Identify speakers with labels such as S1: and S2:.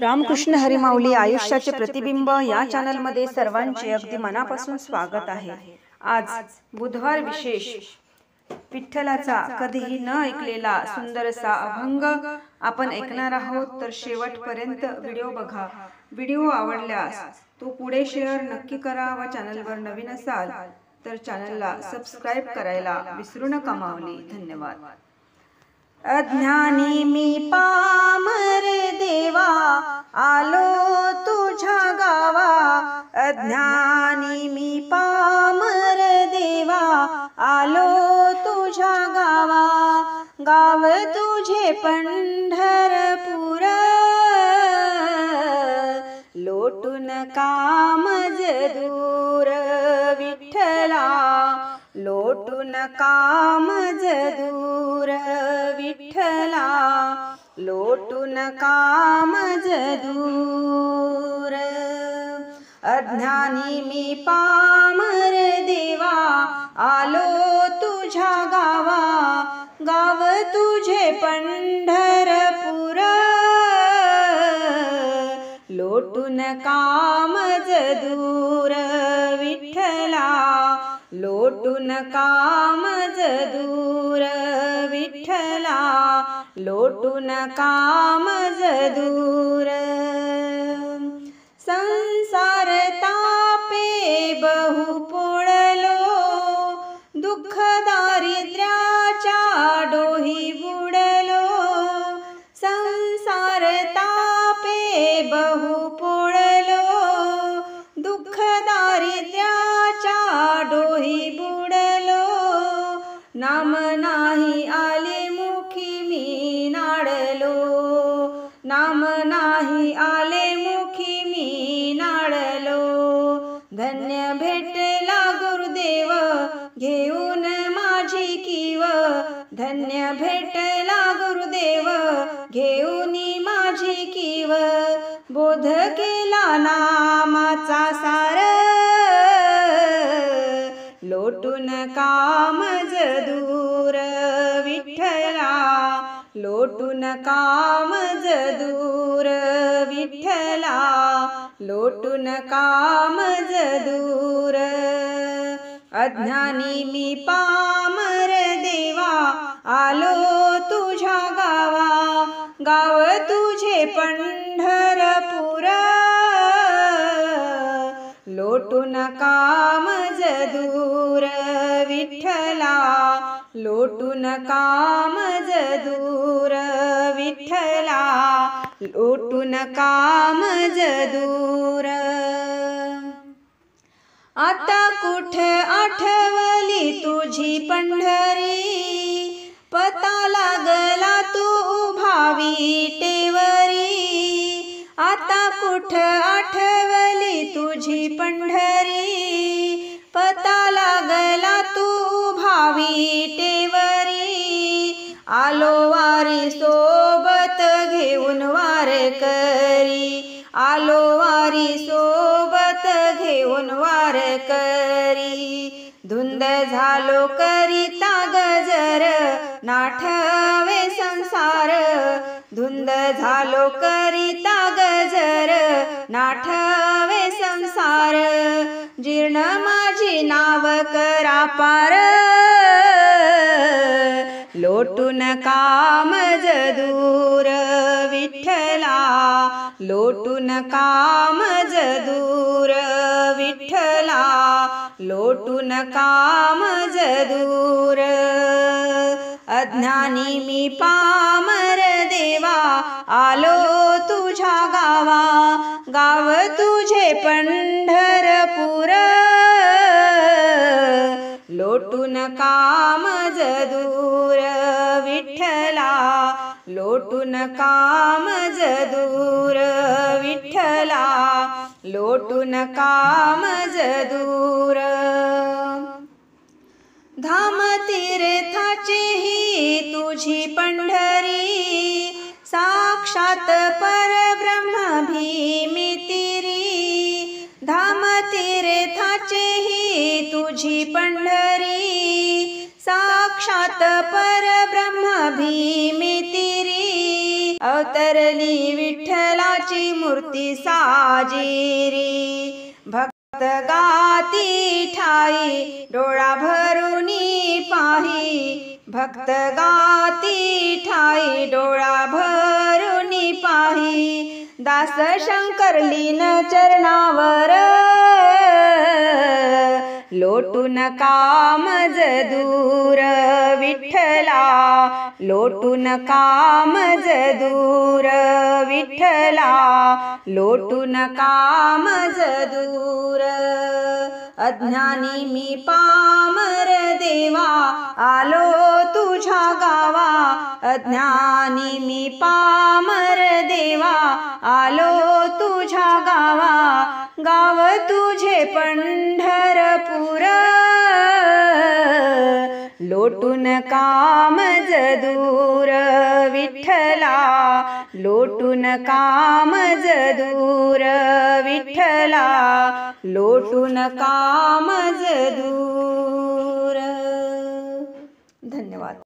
S1: रामकृष्ण हरी माऊली आयुष्याचे प्रतिबिंब या चॅनलमध्ये सर्वांचे अगदी मनापासून स्वागत आहे। आज बुधवार विशेष विठ्ठलाचा कधीही न ऐकलेला सुंदरसा अभंग आपण ऐकणार आहोत, तर शेवटपर्यंत व्हिडिओ बघा। व्हिडिओ आवडल्यास तो पुढे शेअर नक्की करा व चॅनलवर नवीन असाल तर चॅनलला सबस्क्राइब करायला विसरू नका माऊली। धन्यवाद। अज्ञानी मी पामर देवा आलो तुझ्या गावा, अज्ञानी मी पामर देवा आलो तुझ्या गावा, गाव तुझे पंढरपूर लोटून कामज दूर विठ्ठला, लोटून कामज दूर विठ्ठला, लोटून कामज दूर। अज्ञानी मी पामर देवा आलो तुझ्या गावा, गाव तुझे पंढरपूर लोटून कामज दूर विठ्ठला, लोटून कामज दूर विठ्ठला, लोटून कामज दूर। संसार तापे बहु पोळलो, दुःख दारिद्र्याच्या डोही बुडलो, संसार तापे बहु पोळलो, दुःख दारिद्र्याच्या डोही बुडलो, नाम नाही आले मुखी मी नाडलो, नाम नाही आले मुखी मी नाडलो, धन्य भेटला गुरुदेव घेऊन माझी कीव, धन्य भेटला गुरुदेव घेऊन माझी कीव, बोध केला नामाचा सार लोटून कामज दूर विठ्ठला, लोटून कामज दूर विठ्ठला, लोटून कामज दूर। अज्ञानी मी पामर देवा आलो तुझ्या गावा, गाव तुझे पंढरपूर लोटून कामज दूर विठ्ठला, लोटून कामज दूर विठ्ठला, लोटून कामज दूर। आता कुठ आठवली तुझी पंढरी, पता लागला तू उभा विटेवरी, आता कुठ आठवली तुझी पंढरी, पता लागला तू उभा विटेवरी, आलो वारी सोबत घेऊन वार करी, आलो वारी सोबत घेऊन वार करी, धुंद झालो करिता गजर नाठवे संसार, धुंद झालो करिता गजर नाठवे संसार, जीर्ण माझी नाव करा पार लोटून कामज दूर विठ्ठला, लोटून कामज दूर विठ्ठला, लोटून कामज दूर। अज्ञानी मी पामर देवा आलो तुझ्या गावा, गाव तुझे पंढरपूर लोटून कामज दूर विठ्ठला, लोटून कामज दूर विठ्ठला, लोटून कामज दूर। धाम तीर्थाची ही तुझी पंढरी, साक्षात परब्रह्म भीमितिरी, धाम तीर्थाची ही तुझी पंढरी, साक्षात परब्रह्म भीमितिरी, अवतरली विठ्ठलाची देवाची मूर्ती साजिरी भक्त गाती ठाई डोळा भरुनी पाही भक्त गाती ठाई डोळा भरुनी पाही दास शंकर लीन चरणावर लोटून कामज दूर विठ्ठला लोटून कामज दूर विठ्ठला लोटून कामज दूर अज्ञानी मी पामर देवा आलो तुझ्या गावा अज्ञानी मी पामर देवा आलो तुझ्या गावा गाव तुझे पंढरपूर लोटून कामज दूर विठ्ठला लोटून कामज दूर विठ्ठला लोटून कामज दूर